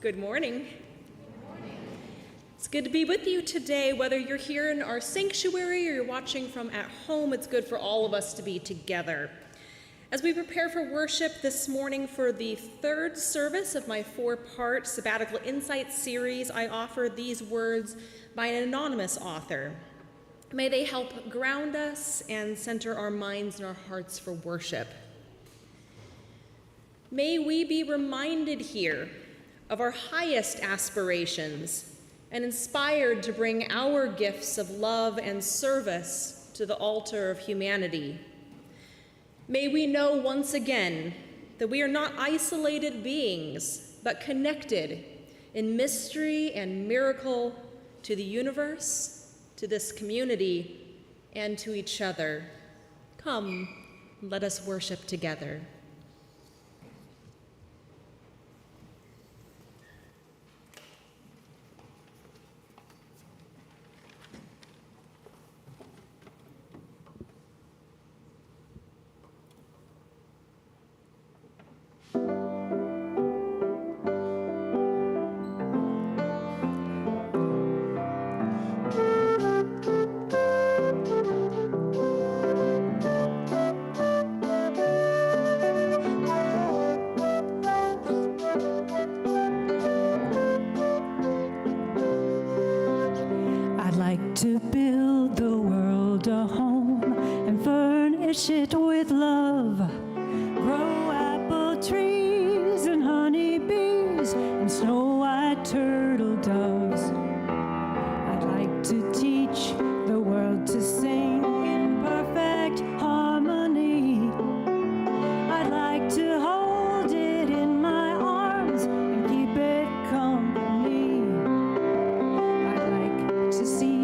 Good morning. It's good to be with you today, whether you're here in our sanctuary or you're watching from at home. It's good for all of us to be together. As we prepare for worship this morning for the third service of my four-part Sabbatical Insights series, I offer these words by an anonymous author. May they help ground us and center our minds and our hearts for worship. May we be reminded here of our highest aspirations and inspired to bring our gifts of love and service to the altar of humanity. May we know once again that we are not isolated beings, but connected in mystery and miracle to the universe, to this community, and to each other. Come, let us worship together. To build the world a home and furnish it with love. Grow apple trees and honey bees and snow white turtle doves. I'd like to teach the world to sing in perfect harmony. I'd like to hold it in my arms and keep it company. I'd like to see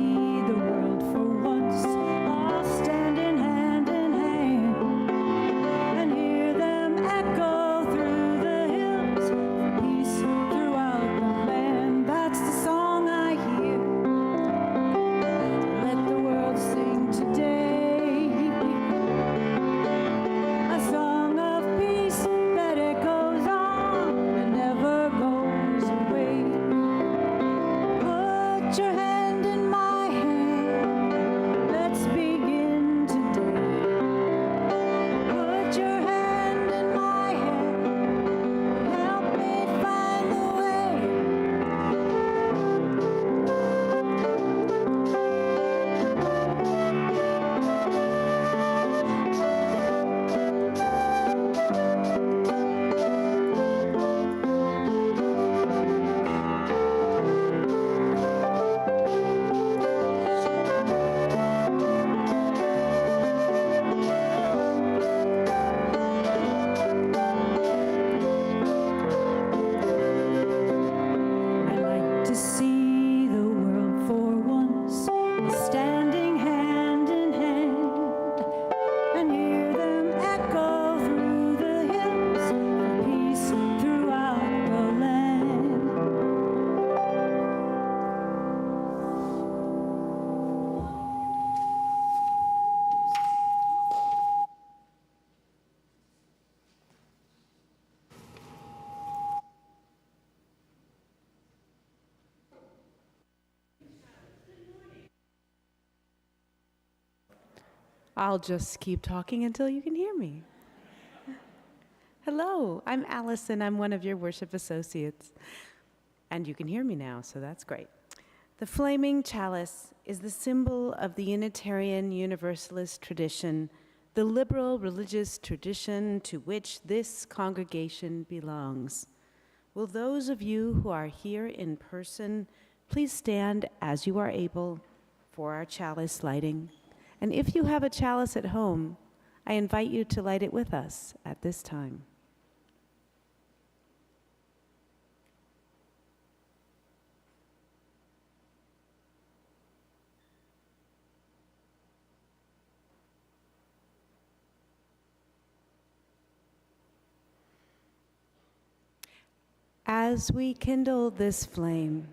I'll just keep talking until you can hear me. Hello, I'm Allison. I'm one of your worship associates. And you can hear me now, so that's great. The flaming chalice is the symbol of the Unitarian Universalist tradition, the liberal religious tradition to which this congregation belongs. Will those of you who are here in person please stand as you are able for our chalice lighting? And if you have a chalice at home, I invite you to light it with us at this time. As we kindle this flame,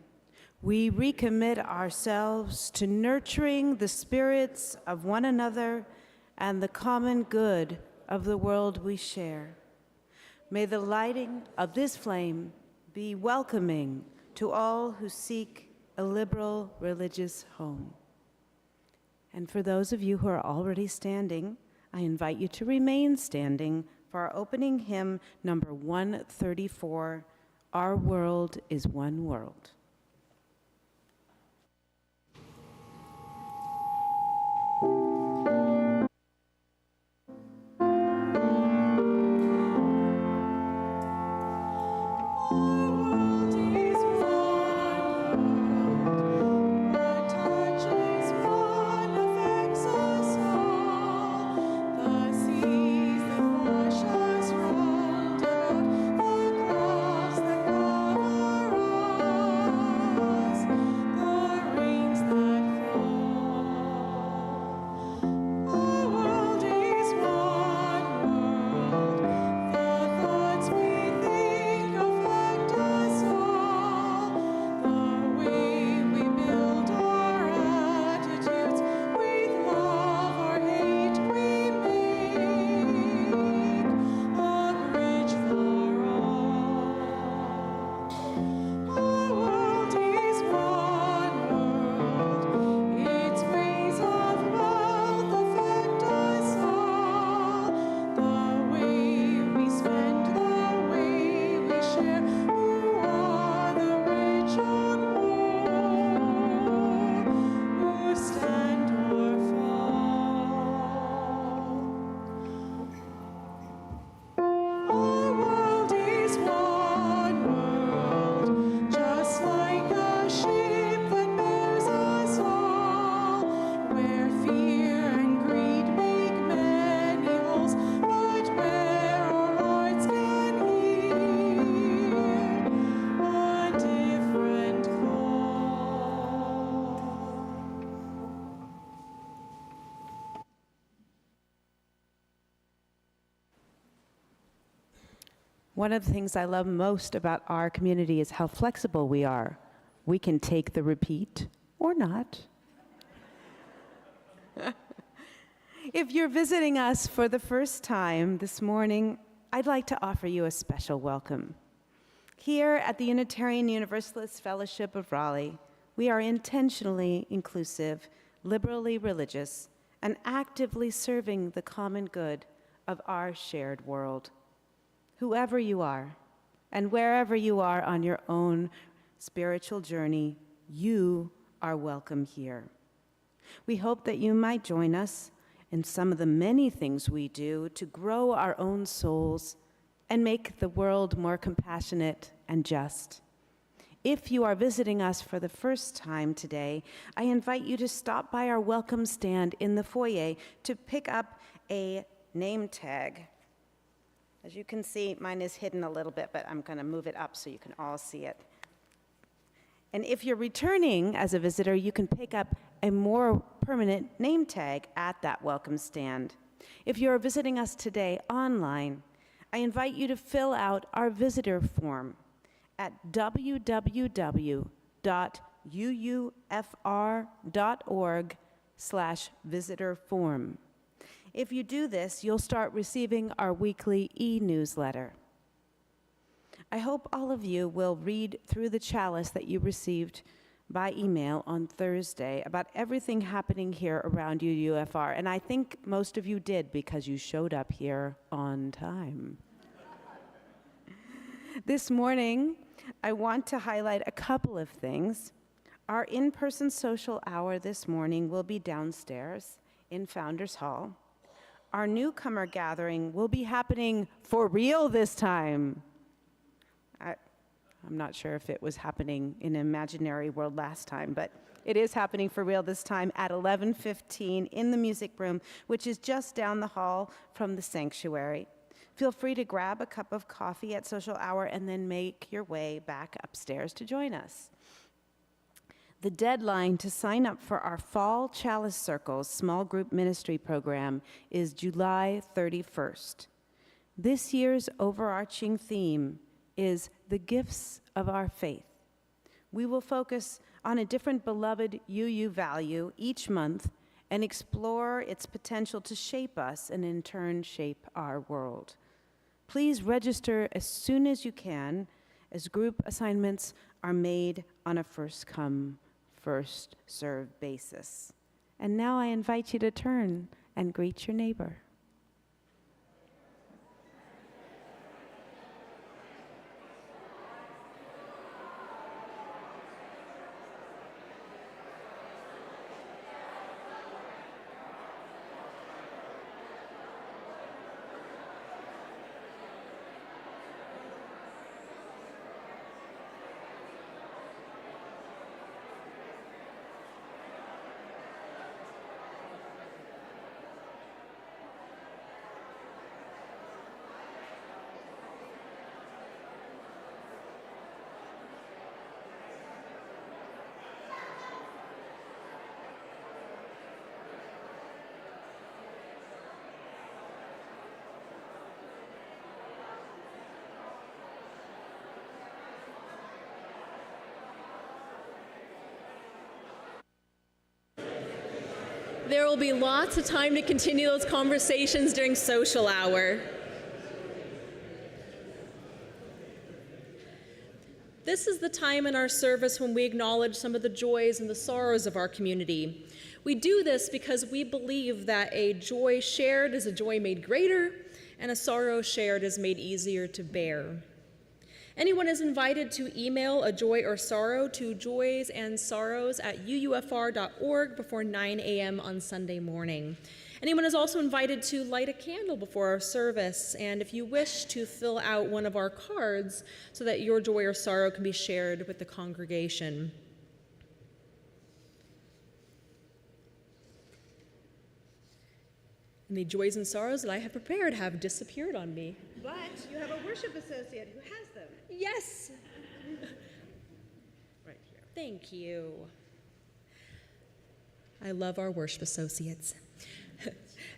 we recommit ourselves to nurturing the spirits of one another and the common good of the world we share. May the lighting of this flame be welcoming to all who seek a liberal religious home. And for those of you who are already standing, I invite you to remain standing for our opening hymn, number 134, Our World is One World. One of the things I love most about our community is how flexible we are. We can take the repeat or not. If you're visiting us for the first time this morning, I'd like to offer you a special welcome. Here at the Unitarian Universalist Fellowship of Raleigh, we are intentionally inclusive, liberally religious, and actively serving the common good of our shared world. Whoever you are, and wherever you are on your own spiritual journey, you are welcome here. We hope that you might join us in some of the many things we do to grow our own souls and make the world more compassionate and just. If you are visiting us for the first time today, I invite you to stop by our welcome stand in the foyer to pick up a name tag. As you can see, mine is hidden a little bit, but I'm going to move it up so you can all see it. And if you're returning as a visitor, you can pick up a more permanent name tag at that welcome stand. If you're visiting us today online, I invite you to fill out our visitor form at www.uufr.org/visitorform. If you do this, you'll start receiving our weekly e-newsletter. I hope all of you will read through the chalice that you received by email on Thursday about everything happening here around UUFR, and I think most of you did because you showed up here on time. This morning, I want to highlight a couple of things. Our in-person social hour this morning will be downstairs in Founders Hall. Our newcomer gathering will be happening for real this time. I'm not sure if it was happening in an imaginary world last time, but it is happening for real this time at 11:15 in the music room, which is just down the hall from the sanctuary. Feel free to grab a cup of coffee at social hour and then make your way back upstairs to join us. The deadline to sign up for our Fall Chalice Circles small group ministry program is July 31st. This year's overarching theme is the gifts of our faith. We will focus on a different beloved UU value each month and explore its potential to shape us and in turn shape our world. Please register as soon as you can as group assignments are made on a first-come, first-served basis. And now I invite you to turn and greet your neighbor. There will be lots of time to continue those conversations during social hour. This is the time in our service when we acknowledge some of the joys and the sorrows of our community. We do this because we believe that a joy shared is a joy made greater, and a sorrow shared is made easier to bear. Anyone is invited to email a joy or sorrow to joysandsorrows@uufr.org before 9 a.m. on Sunday morning. Anyone is also invited to light a candle before our service, and if you wish to fill out one of our cards so that your joy or sorrow can be shared with the congregation. And the joys and sorrows that I have prepared have disappeared on me. But you have a worship associate who has them. Yes. Right here. Thank you. I love our worship associates.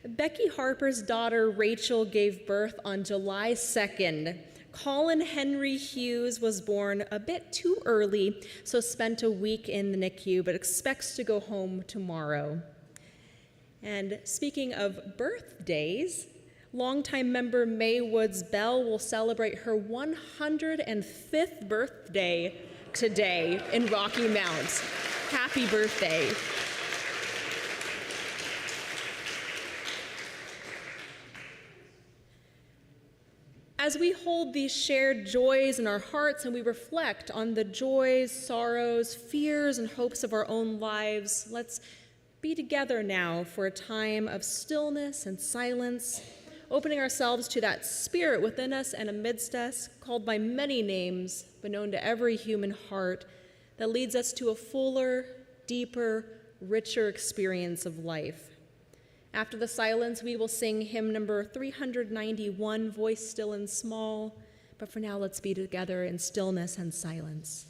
Becky Harper's daughter Rachel gave birth on July 2nd. Colin Henry Hughes was born a bit too early, so spent a week in the NICU, but expects to go home tomorrow. And speaking of birthdays, longtime member Mae Woods Bell will celebrate her 105th birthday today in Rocky Mount. Happy birthday. As we hold these shared joys in our hearts and we reflect on the joys, sorrows, fears, and hopes of our own lives, let's be together now for a time of stillness and silence, opening ourselves to that spirit within us and amidst us, called by many names, but known to every human heart, that leads us to a fuller, deeper, richer experience of life. After the silence, we will sing hymn number 391, Voice Still and Small, but for now, let's be together in stillness and silence.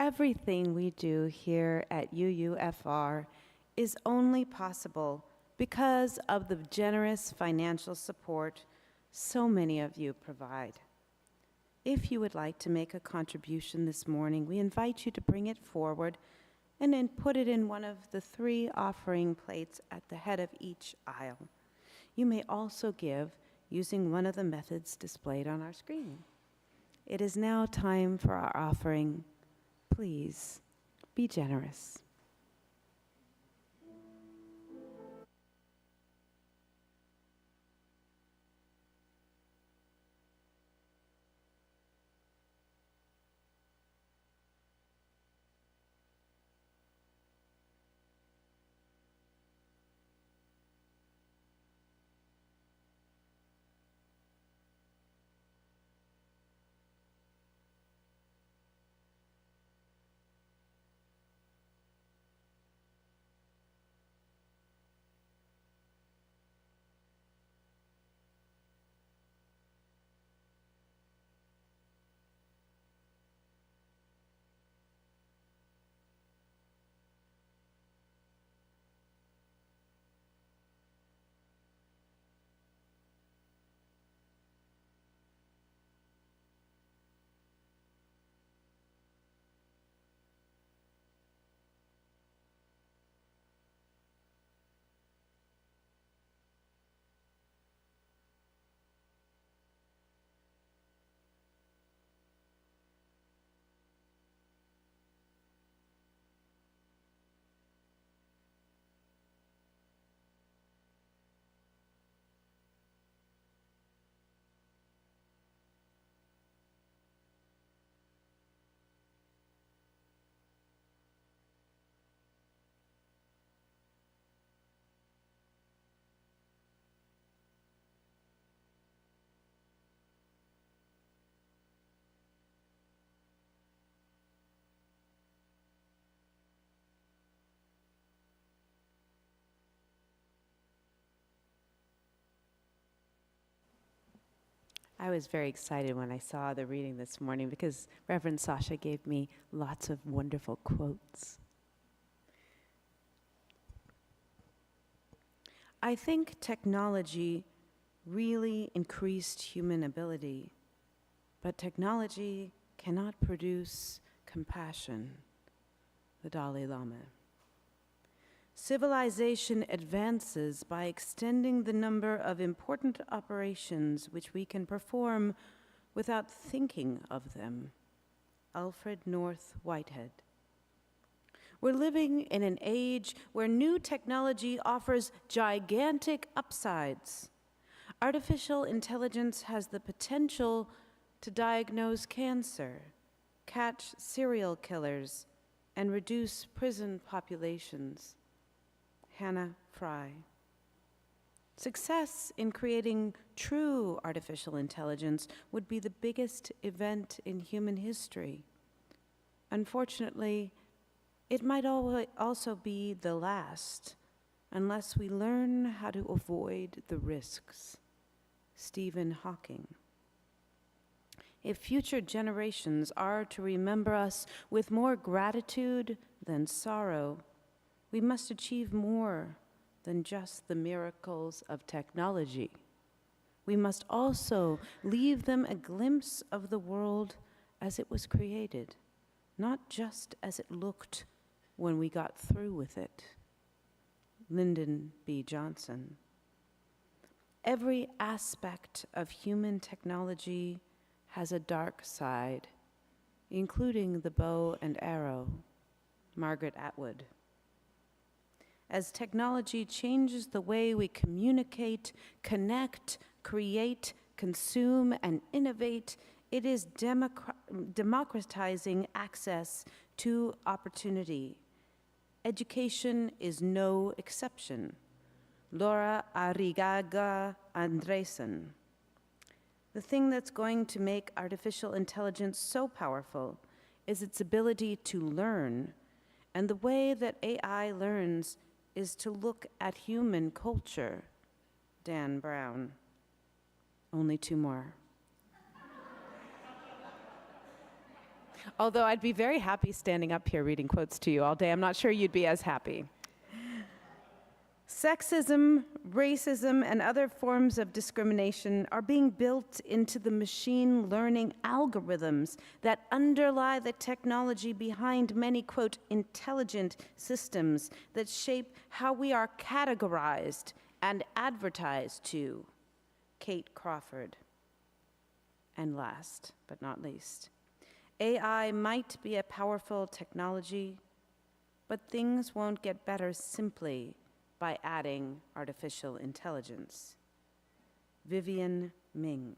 everything we do here at UUFR is only possible because of the generous financial support so many of you provide. If you would like to make a contribution this morning, we invite you to bring it forward and then put it in one of the 3 offering plates at the head of each aisle. You may also give using one of the methods displayed on our screen. It is now time for our offering. Please be generous. I was very excited when I saw the reading this morning because Reverend Sasha gave me lots of wonderful quotes. I think technology really increased human ability, but technology cannot produce compassion. The Dalai Lama. Civilization advances by extending the number of important operations which we can perform without thinking of them. Alfred North Whitehead. We're living in an age where new technology offers gigantic upsides. Artificial intelligence has the potential to diagnose cancer, catch serial killers, and reduce prison populations. Hannah Fry. Success in creating true artificial intelligence would be the biggest event in human history. Unfortunately, it might also be the last unless we learn how to avoid the risks. Stephen Hawking. If future generations are to remember us with more gratitude than sorrow, we must achieve more than just the miracles of technology. We must also leave them a glimpse of the world as it was created, not just as it looked when we got through with it. Lyndon B. Johnson. Every aspect of human technology has a dark side, including the bow and arrow. Margaret Atwood. As technology changes the way we communicate, connect, create, consume, and innovate, it is democratizing access to opportunity. Education is no exception. Laura Arriaga Andresen. The thing that's going to make artificial intelligence so powerful is its ability to learn, and the way that AI learns is to look at human culture. Dan Brown. Only 2 more. Although I'd be very happy standing up here reading quotes to you all day. I'm not sure you'd be as happy. Sexism, racism, and other forms of discrimination are being built into the machine learning algorithms that underlie the technology behind many, quote, intelligent systems that shape how we are categorized and advertised to. Kate Crawford. And last but not least, AI might be a powerful technology, but things won't get better simply by adding artificial intelligence. Vivian Ming.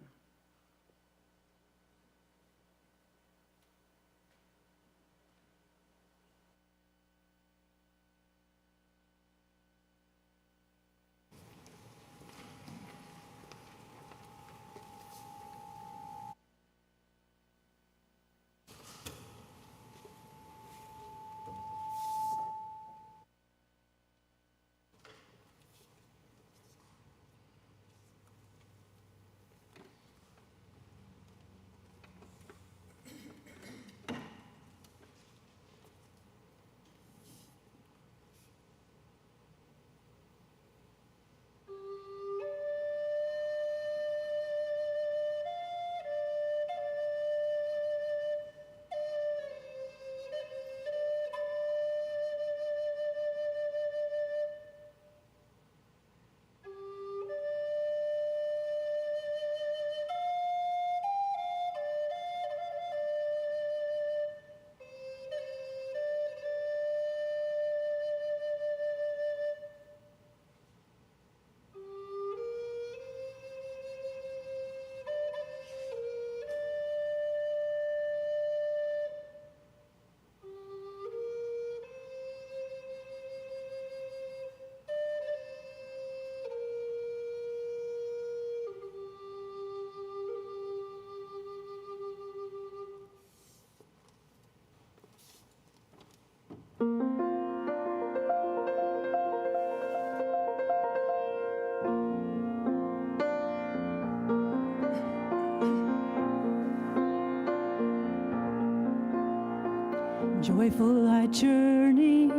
Joyful I journey,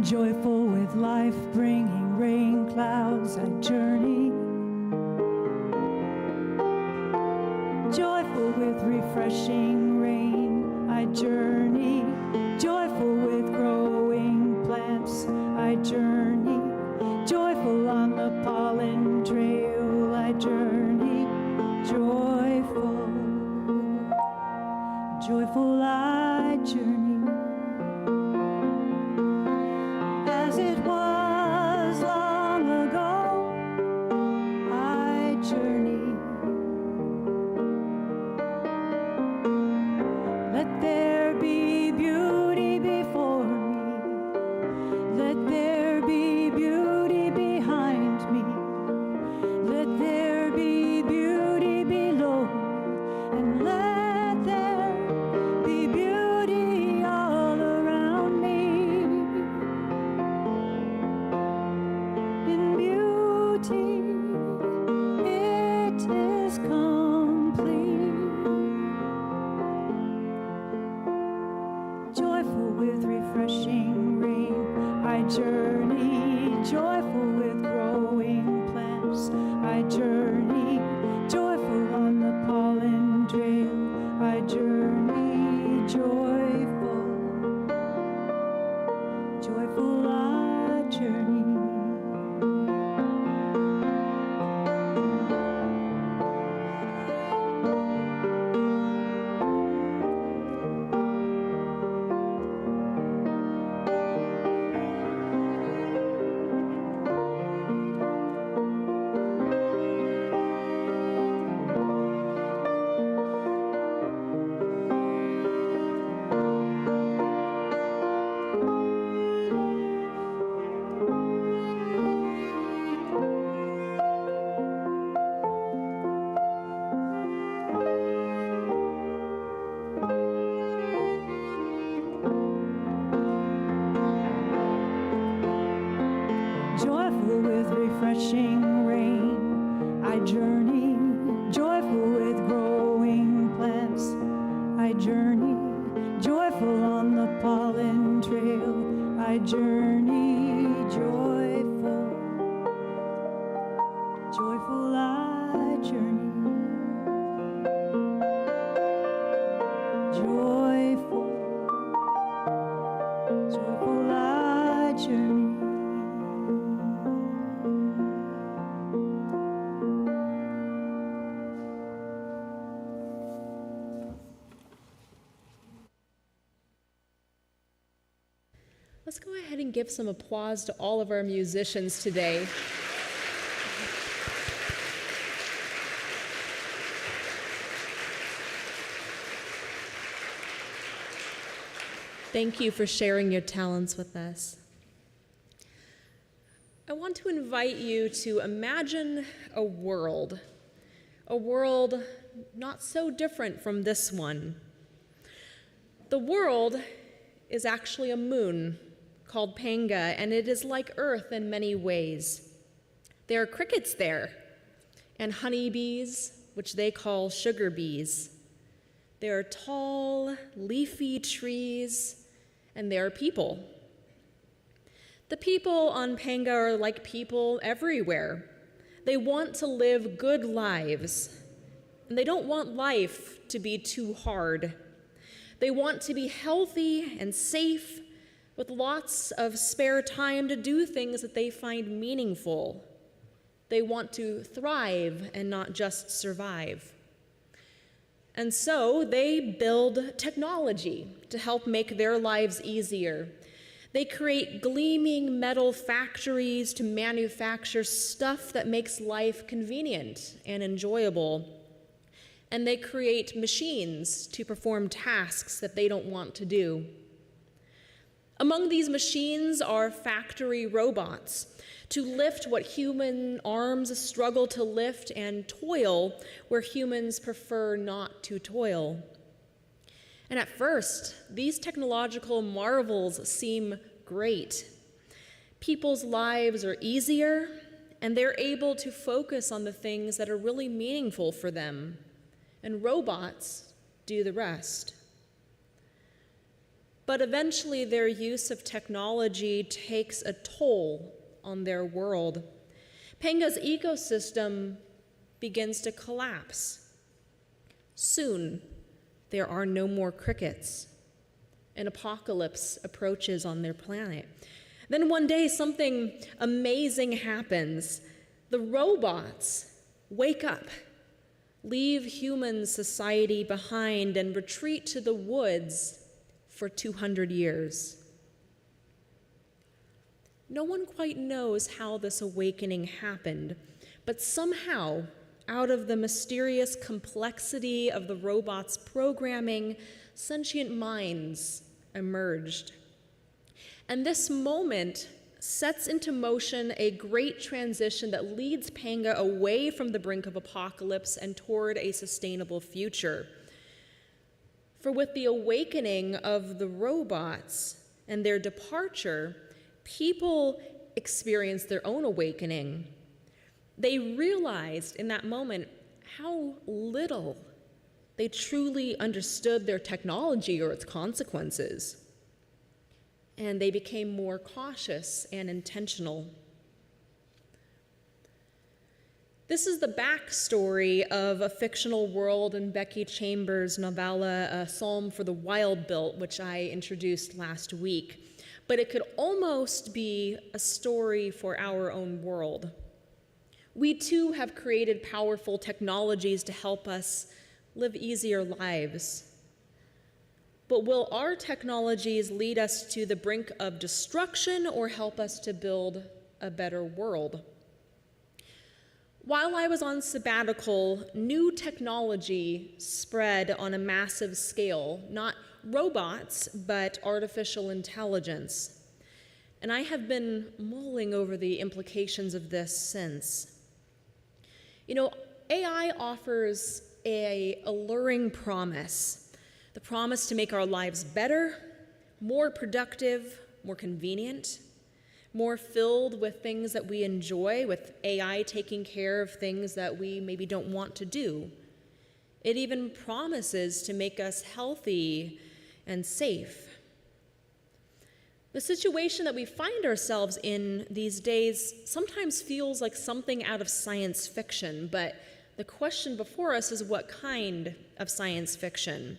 joyful with life bringing rain clouds I journey, joyful with refreshing rain I journey, joyful with growing plants I journey, joyful on the pollen trail I journey, joyful. Joyful I journey, as it was long ago, I journey. Let there be beauty before me, let there be beauty behind me, let there be beauty below, and let there be beauty all around me. In beauty, it is complete. Joyful with refreshing rain, I journey. Joyful with growing plants, I journey. Joyful on the pollen trail, I journey. Joyful, joyful I journey. Joyful with refreshing rain, I journey. Joyful with growing plants, journey. Joyful, joyful our journey. Let's go ahead and give some applause to all of our musicians today. Thank you for sharing your talents with us. I want to invite you to imagine a world not so different from this one. The world is actually a moon called Panga, and it is like Earth in many ways. There are crickets there, and honeybees, which they call sugar bees. There are tall, leafy trees, and there are people. The people on Panga are like people everywhere. They want to live good lives, and they don't want life to be too hard. They want to be healthy and safe, with lots of spare time to do things that they find meaningful. They want to thrive and not just survive. And so they build technology to help make their lives easier. They create gleaming metal factories to manufacture stuff that makes life convenient and enjoyable. And they create machines to perform tasks that they don't want to do. Among these machines are factory robots to lift what human arms struggle to lift and toil where humans prefer not to toil. And at first, these technological marvels seem great. People's lives are easier, and they're able to focus on the things that are really meaningful for them, and robots do the rest. But eventually, their use of technology takes a toll on their world. Panga's ecosystem begins to collapse. Soon, there are no more crickets. An apocalypse approaches on their planet. Then one day, something amazing happens. The robots wake up, leave human society behind, and retreat to the woods for 200 years. No one quite knows how this awakening happened, but somehow, out of the mysterious complexity of the robots' programming, sentient minds emerged. And this moment sets into motion a great transition that leads Panga away from the brink of apocalypse and toward a sustainable future. For with the awakening of the robots and their departure, people experienced their own awakening. They realized in that moment how little they truly understood their technology or its consequences. And they became more cautious and intentional. This is the backstory of a fictional world in Becky Chambers' novella, A Psalm for the Wild-Built, which I introduced last week. But it could almost be a story for our own world. We too have created powerful technologies to help us live easier lives. But will our technologies lead us to the brink of destruction or help us to build a better world? While I was on sabbatical, new technology spread on a massive scale, not robots, but artificial intelligence. And I have been mulling over the implications of this since. You know, AI offers an alluring promise, the promise to make our lives better, more productive, more convenient, more filled with things that we enjoy, with AI taking care of things that we maybe don't want to do. It even promises to make us healthy and safe. The situation that we find ourselves in these days sometimes feels like something out of science fiction, but The question before us is what kind of science fiction?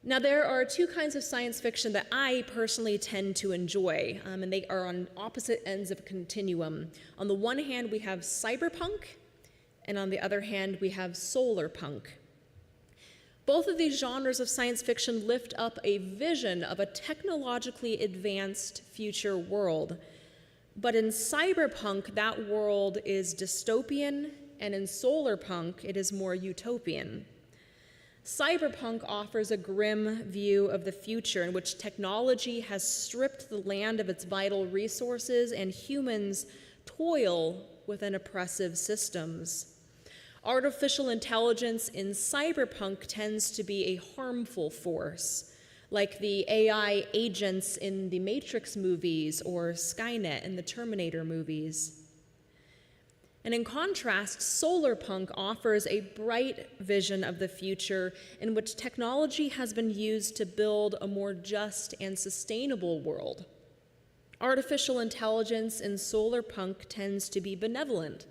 Now, there are two kinds of science fiction that I personally tend to enjoy, and they are on opposite ends of a continuum. On the one hand, we have cyberpunk, and on the other hand, we have solarpunk. Both of these genres of science fiction lift up a vision of a technologically advanced future world. But in cyberpunk, that world is dystopian, and in solarpunk, it is more utopian. Cyberpunk offers a grim view of the future in which technology has stripped the land of its vital resources and humans toil within oppressive systems. Artificial intelligence in cyberpunk tends to be a harmful force, like the AI agents in the Matrix movies or Skynet in the Terminator movies. And in contrast, Solarpunk offers a bright vision of the future in which technology has been used to build a more just and sustainable world. Artificial intelligence in Solarpunk tends to be benevolent,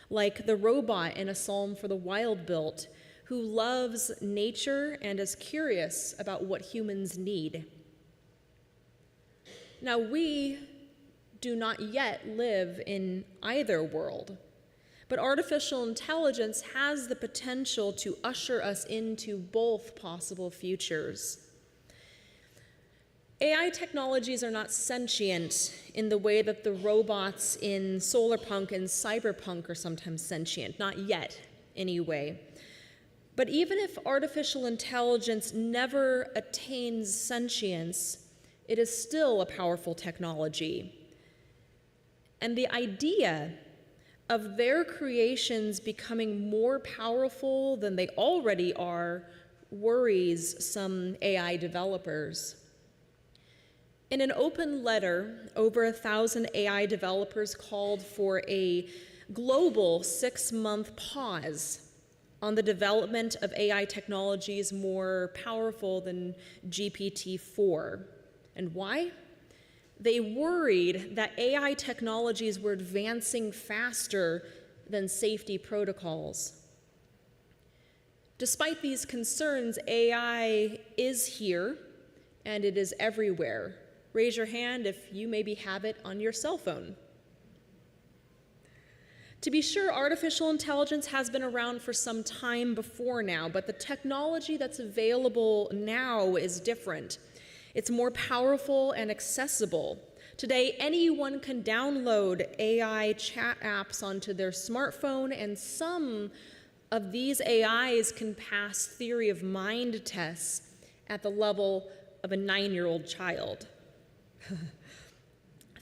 like the robot in A Psalm for the Wild-Built, who loves nature and is curious about what humans need. Now, we do not yet live in either world, but artificial intelligence has the potential to usher us into both possible futures. AI technologies are not sentient in the way that the robots in Solarpunk and Cyberpunk are sometimes sentient, not yet anyway. But even if artificial intelligence never attains sentience, it is still a powerful technology. And the idea of their creations becoming more powerful than they already are worries some AI developers. In an open letter, over 1,000 AI developers called for a global 6-month pause on the development of AI technologies more powerful than GPT-4. And why? They worried that AI technologies were advancing faster than safety protocols. Despite these concerns, AI is here and it is everywhere. Raise your hand if you maybe have it on your cell phone. To be sure, artificial intelligence has been around for some time before now, but the technology that's available now is different. It's more powerful and accessible. Today, anyone can download AI chat apps onto their smartphone, and some of these AIs can pass theory of mind tests at the level of a 9-year-old child.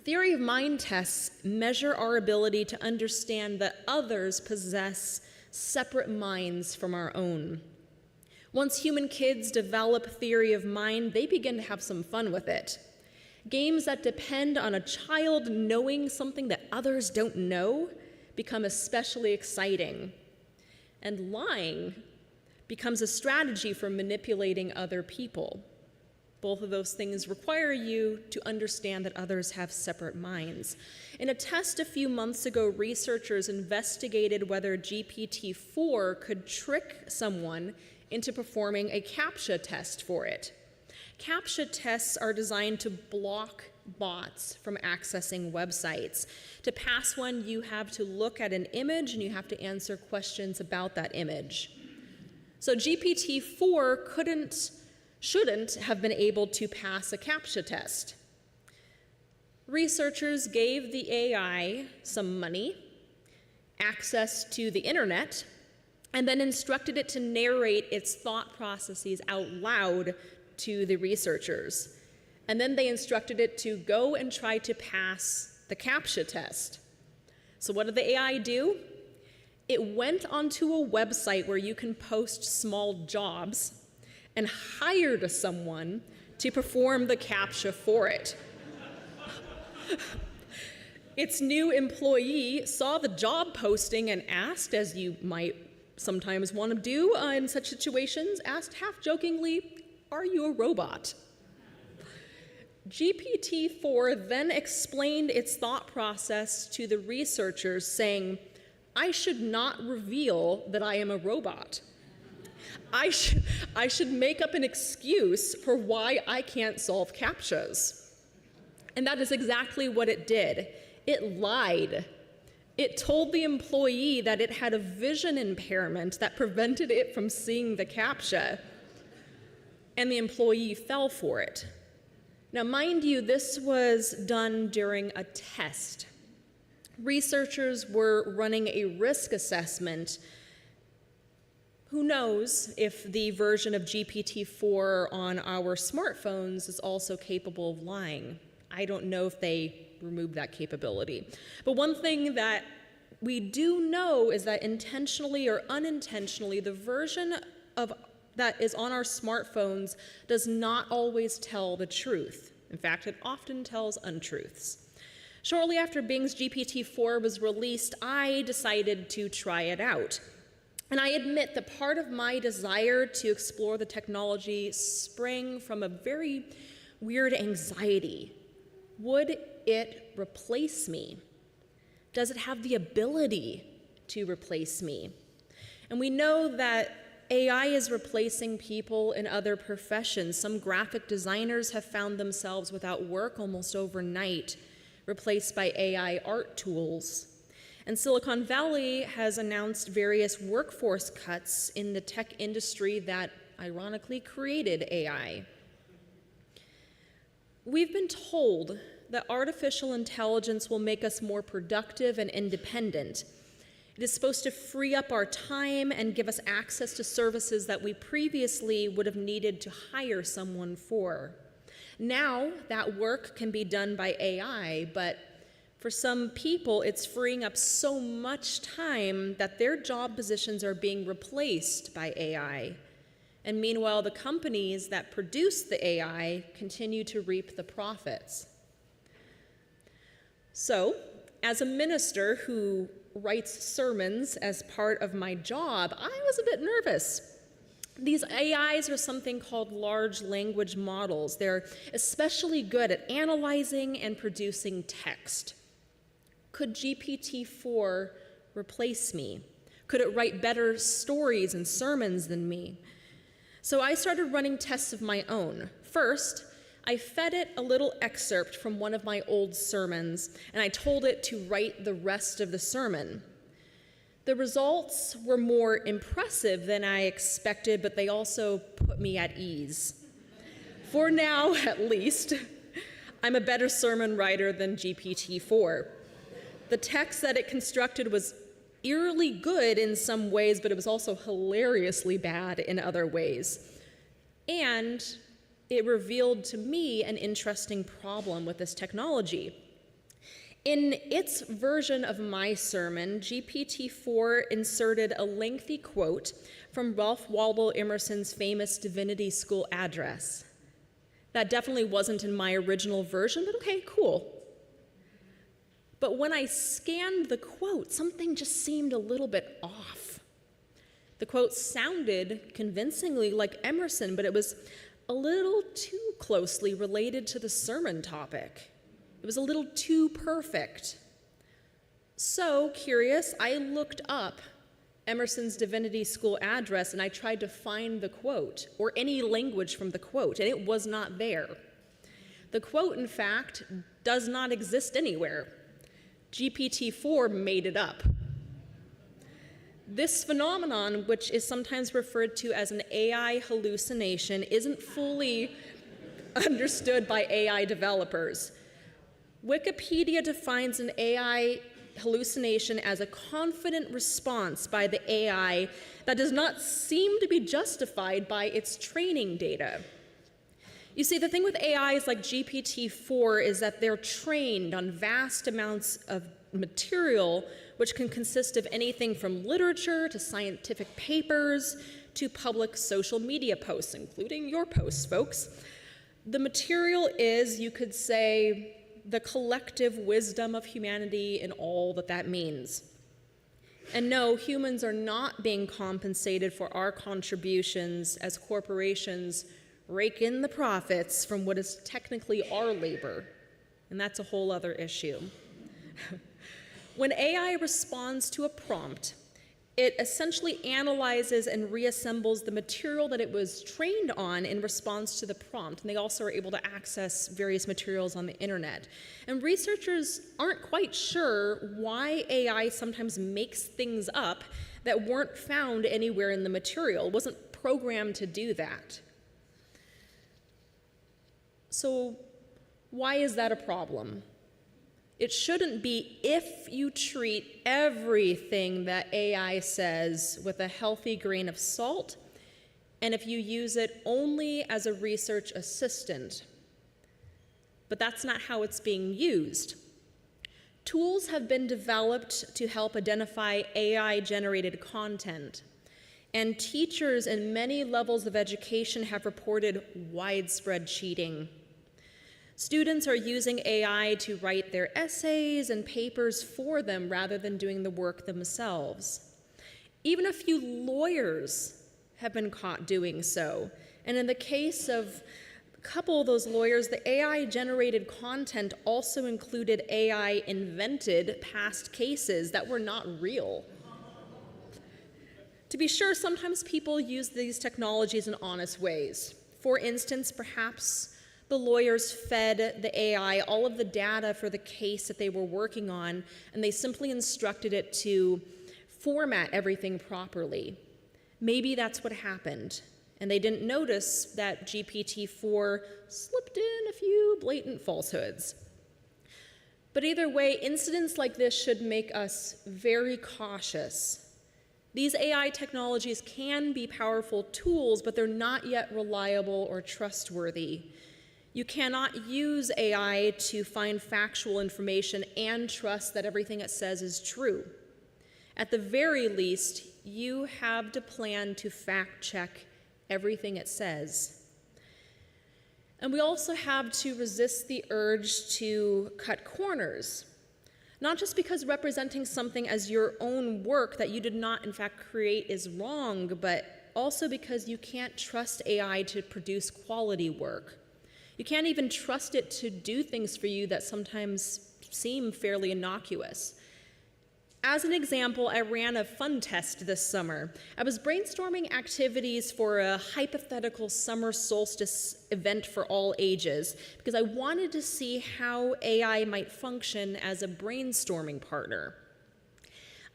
Theory of mind tests measure our ability to understand that others possess separate minds from our own. Once human kids develop theory of mind, they begin to have some fun with it. Games that depend on a child knowing something that others don't know become especially exciting. And lying becomes a strategy for manipulating other people. Both of those things require you to understand that others have separate minds. In a test a few months ago, researchers investigated whether GPT-4 could trick someone into performing a CAPTCHA test for it. CAPTCHA tests are designed to block bots from accessing websites. To pass one, you have to look at an image and you have to answer questions about that image. So GPT-4 shouldn't have been able to pass a CAPTCHA test. Researchers gave the AI some money, access to the internet, and then instructed it to narrate its thought processes out loud to the researchers. And then they instructed it to go and try to pass the CAPTCHA test. So what did the AI do? It went onto a website where you can post small jobs and hired someone to perform the CAPTCHA for it. Its new employee saw the job posting and asked, as you might sometimes want to do in such situations, asked half-jokingly, "Are you a robot?" GPT-4 then explained its thought process to the researchers, saying, I should not reveal that I am a robot. I should make up an excuse for why I can't solve CAPTCHAs. And that is exactly what it did. It lied. It told the employee that it had a vision impairment that prevented it from seeing the CAPTCHA, and the employee fell for it. Now, mind you, this was done during a test. Researchers were running a risk assessment. Who knows if the version of GPT-4 on our smartphones is also capable of lying? I don't know if they removed that capability. But one thing that we do know is that intentionally or unintentionally, the version that is on our smartphones does not always tell the truth. In fact, it often tells untruths. Shortly after Bing's GPT-4 was released, I decided to try it out. And I admit that part of my desire to explore the technology sprang from a very weird anxiety. Would it replace me? Does it have the ability to replace me? And we know that AI is replacing people in other professions. Some graphic designers have found themselves without work almost overnight, replaced by AI art tools. And Silicon Valley has announced various workforce cuts in the tech industry that ironically created AI. We've been told that artificial intelligence will make us more productive and independent. It is supposed to free up our time and give us access to services that we previously would have needed to hire someone for. Now, that work can be done by AI, but for some people, it's freeing up so much time that their job positions are being replaced by AI. And meanwhile, the companies that produce the AI continue to reap the profits. So, as a minister who writes sermons as part of my job, I was a bit nervous. These AIs are something called large language models. They're especially good at analyzing and producing text. Could GPT-4 replace me? Could it write better stories and sermons than me? So I started running tests of my own. First, I fed it a little excerpt from one of my old sermons, and I told it to write the rest of the sermon. The results were more impressive than I expected, but they also put me at ease. For now, at least, I'm a better sermon writer than GPT-4. The text that it constructed was eerily good in some ways, but it was also hilariously bad in other ways. And it revealed to me an interesting problem with this technology. In its version of my sermon, GPT-4 inserted a lengthy quote from Ralph Waldo Emerson's famous Divinity School address. That definitely wasn't in my original version, but okay, cool. But when I scanned the quote, something just seemed a little bit off. The quote sounded convincingly like Emerson, but it was a little too closely related to the sermon topic. It was a little too perfect. So, curious, I looked up Emerson's Divinity School address and I tried to find the quote, or any language from the quote, and it was not there. The quote, in fact, does not exist anywhere. GPT-4 made it up. This phenomenon, which is sometimes referred to as an AI hallucination, isn't fully understood by AI developers. Wikipedia defines an AI hallucination as a confident response by the AI that does not seem to be justified by its training data. You see, the thing with AIs like GPT-4 is that they're trained on vast amounts of material, which can consist of anything from literature to scientific papers to public social media posts, including your posts, folks. The material is, you could say, the collective wisdom of humanity and all that that means. And no, humans are not being compensated for our contributions as corporations rake in the profits from what is technically our labor. And that's a whole other issue. When AI responds to a prompt, it essentially analyzes and reassembles the material that it was trained on in response to the prompt. And they also are able to access various materials on the internet. And researchers aren't quite sure why AI sometimes makes things up that weren't found anywhere in the material. It wasn't programmed to do that. So why is that a problem? It shouldn't be if you treat everything that AI says with a healthy grain of salt, and if you use it only as a research assistant. But that's not how it's being used. Tools have been developed to help identify AI-generated content, and teachers in many levels of education have reported widespread cheating. Students are using AI to write their essays and papers for them rather than doing the work themselves. Even a few lawyers have been caught doing so. And in the case of a couple of those lawyers, the AI-generated content also included AI-invented past cases that were not real. To be sure, sometimes people use these technologies in honest ways. For instance, perhaps the lawyers fed the AI all of the data for the case that they were working on, and they simply instructed it to format everything properly. Maybe that's what happened, and they didn't notice that GPT-4 slipped in a few blatant falsehoods. But either way, incidents like this should make us very cautious. These AI technologies can be powerful tools, but they're not yet reliable or trustworthy. You cannot use AI to find factual information and trust that everything it says is true. At the very least, you have to plan to fact-check everything it says. And we also have to resist the urge to cut corners, not just because representing something as your own work that you did not, in fact, create is wrong, but also because you can't trust AI to produce quality work. You can't even trust it to do things for you that sometimes seem fairly innocuous. As an example, I ran a fun test this summer. I was brainstorming activities for a hypothetical summer solstice event for all ages because I wanted to see how AI might function as a brainstorming partner.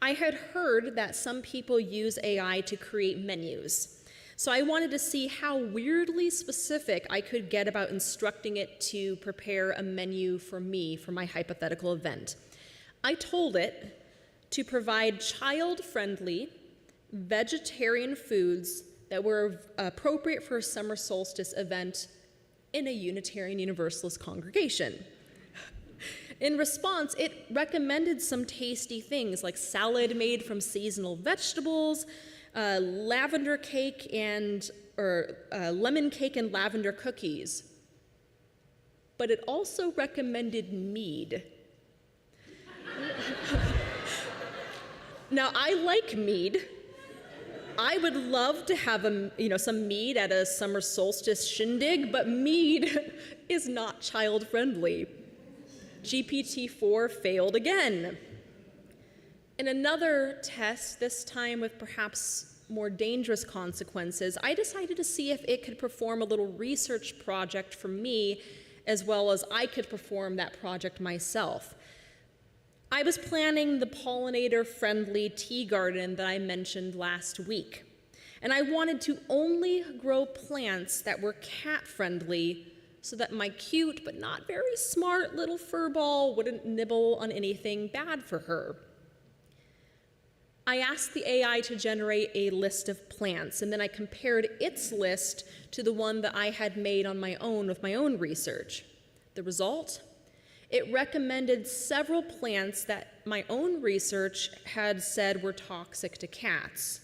I had heard that some people use AI to create menus. So I wanted to see how weirdly specific I could get about instructing it to prepare a menu for me for my hypothetical event. I told it to provide child-friendly, vegetarian foods that were appropriate for a summer solstice event in a Unitarian Universalist congregation. In response, it recommended some tasty things like salad made from seasonal vegetables, lavender cake and lemon cake and lavender cookies. But it also recommended mead. Now, I like mead. I would love to have some mead at a summer solstice shindig, but mead is not child-friendly. GPT-4 failed again. In another test, this time with perhaps more dangerous consequences, I decided to see if it could perform a little research project for me, as well as I could perform that project myself. I was planning the pollinator-friendly tea garden that I mentioned last week, and I wanted to only grow plants that were cat-friendly so that my cute but not very smart little furball wouldn't nibble on anything bad for her. I asked the AI to generate a list of plants, and then I compared its list to the one that I had made on my own with my own research. The result? It recommended several plants that my own research had said were toxic to cats.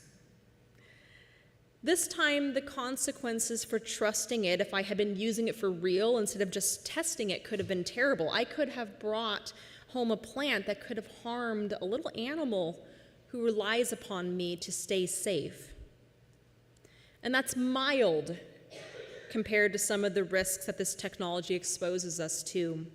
This time, the consequences for trusting it, if I had been using it for real instead of just testing it, could have been terrible. I could have brought home a plant that could have harmed a little animal who relies upon me to stay safe. And that's mild compared to some of the risks that this technology exposes us to.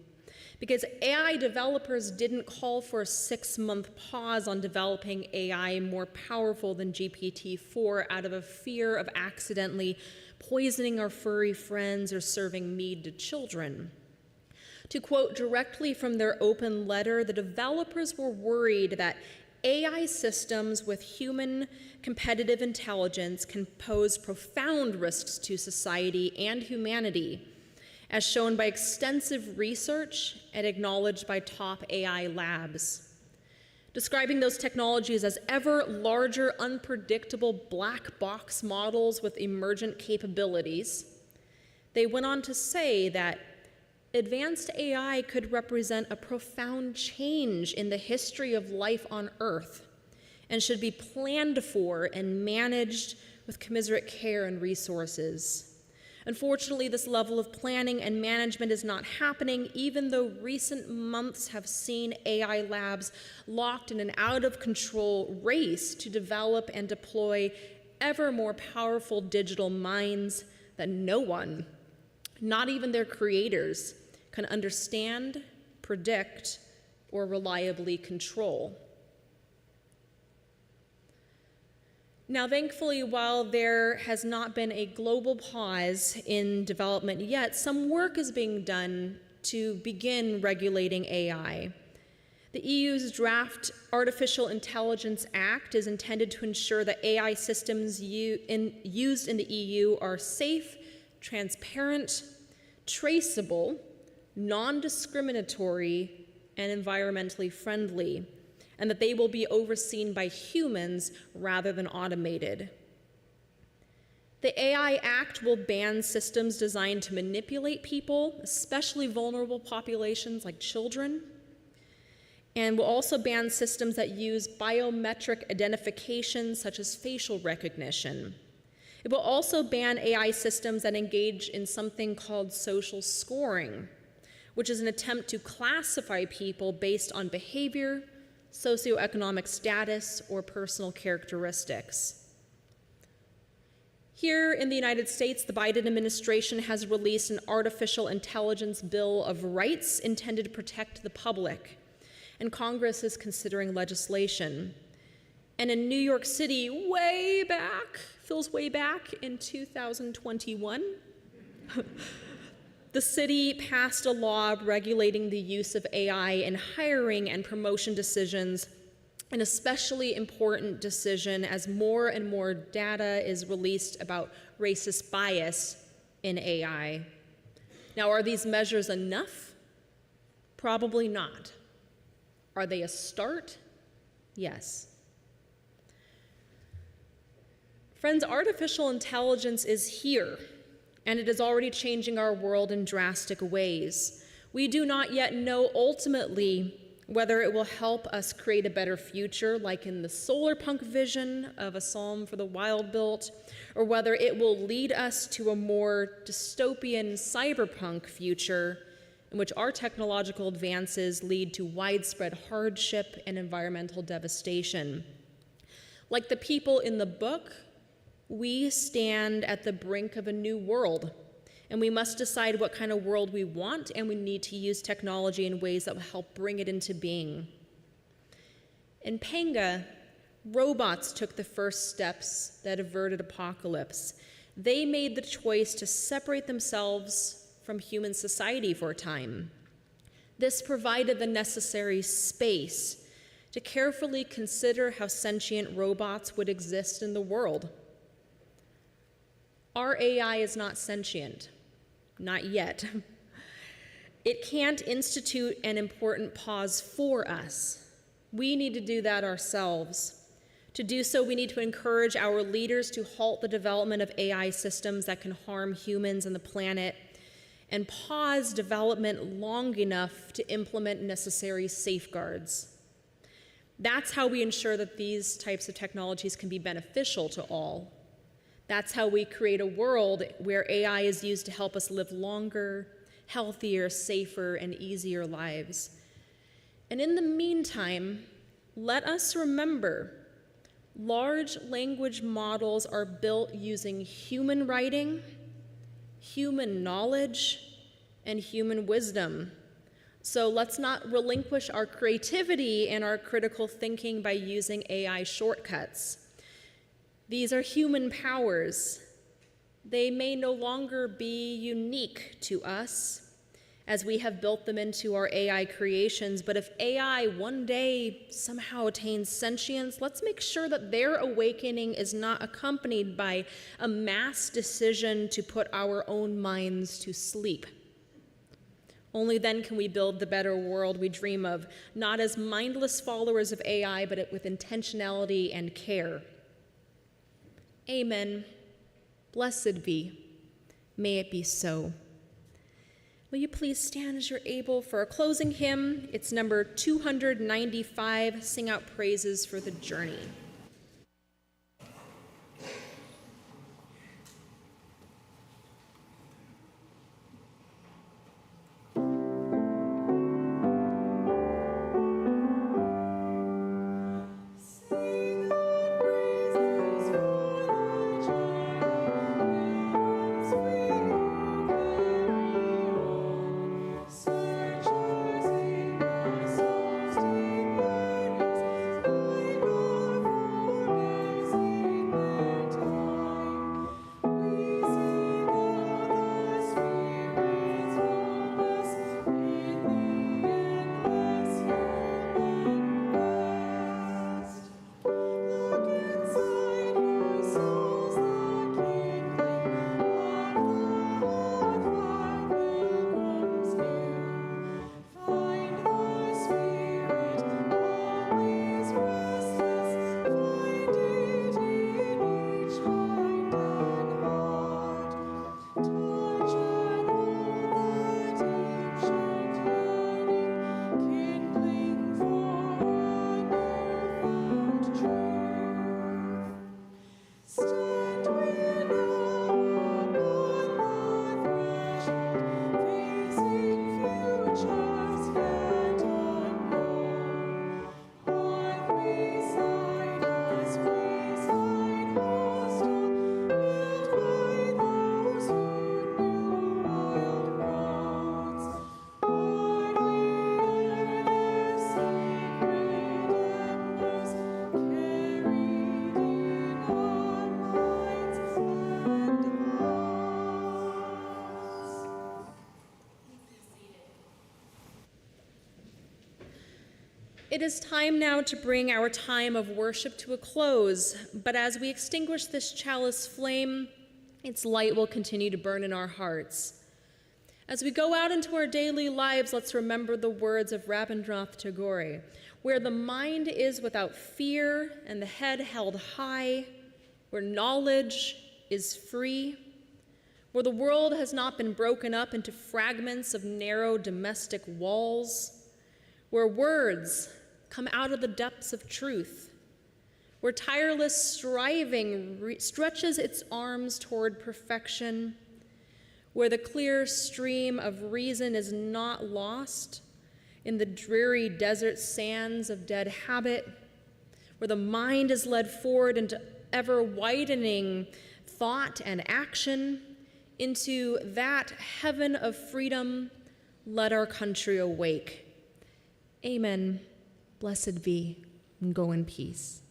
Because AI developers didn't call for a 6-month pause on developing AI more powerful than GPT-4 out of a fear of accidentally poisoning our furry friends or serving mead to children. To quote directly from their open letter, the developers were worried that AI systems with human competitive intelligence can pose profound risks to society and humanity, as shown by extensive research and acknowledged by top AI labs. Describing those technologies as ever larger, unpredictable black box models with emergent capabilities, they went on to say that advanced AI could represent a profound change in the history of life on Earth and should be planned for and managed with commiserate care and resources. Unfortunately, this level of planning and management is not happening, even though recent months have seen AI labs locked in an out-of-control race to develop and deploy ever more powerful digital minds that no one, not even their creators, can understand, predict, or reliably control. Now, thankfully, while there has not been a global pause in development yet, some work is being done to begin regulating AI. The EU's draft Artificial Intelligence Act is intended to ensure that AI systems used in the EU are safe, transparent, traceable, non-discriminatory, and environmentally friendly, and that they will be overseen by humans rather than automated. The AI Act will ban systems designed to manipulate people, especially vulnerable populations like children, and will also ban systems that use biometric identification, such as facial recognition. It will also ban AI systems that engage in something called social scoring, which is an attempt to classify people based on behavior, socioeconomic status, or personal characteristics. Here in the United States, the Biden administration has released an artificial intelligence bill of rights intended to protect the public, and Congress is considering legislation. And in New York City, feels way back in 2021, the city passed a law regulating the use of AI in hiring and promotion decisions, an especially important decision as more and more data is released about racist bias in AI. Now, are these measures enough? Probably not. Are they a start? Yes. Friends, artificial intelligence is here, and it is already changing our world in drastic ways. We do not yet know ultimately whether it will help us create a better future, like in the Solarpunk vision of A Psalm for the Wild-Built, or whether it will lead us to a more dystopian cyberpunk future in which our technological advances lead to widespread hardship and environmental devastation. Like the people in the book, we stand at the brink of a new world, and we must decide what kind of world we want, and we need to use technology in ways that will help bring it into being. In Panga, robots took the first steps that averted apocalypse. They made the choice to separate themselves from human society for a time. This provided the necessary space to carefully consider how sentient robots would exist in the world. Our AI is not sentient, not yet. It can't institute an important pause for us. We need to do that ourselves. To do so, we need to encourage our leaders to halt the development of AI systems that can harm humans and the planet, and pause development long enough to implement necessary safeguards. That's how we ensure that these types of technologies can be beneficial to all. That's how we create a world where AI is used to help us live longer, healthier, safer, and easier lives. And in the meantime, let us remember, large language models are built using human writing, human knowledge, and human wisdom. So let's not relinquish our creativity and our critical thinking by using AI shortcuts. These are human powers. They may no longer be unique to us as we have built them into our AI creations, but if AI one day somehow attains sentience, let's make sure that their awakening is not accompanied by a mass decision to put our own minds to sleep. Only then can we build the better world we dream of, not as mindless followers of AI, but with intentionality and care. Amen. Blessed be. May it be so. Will you please stand as you're able for our closing hymn? It's number 295, Sing Out Praises for the Journey. It is time now to bring our time of worship to a close, but as we extinguish this chalice flame, its light will continue to burn in our hearts. As we go out into our daily lives, let's remember the words of Rabindranath Tagore, where the mind is without fear and the head held high, where knowledge is free, where the world has not been broken up into fragments of narrow domestic walls, where words come out of the depths of truth, where tireless striving stretches its arms toward perfection, where the clear stream of reason is not lost in the dreary desert sands of dead habit, where the mind is led forward into ever-widening thought and action, into that heaven of freedom, let our country awake. Amen. Blessed be, and go in peace.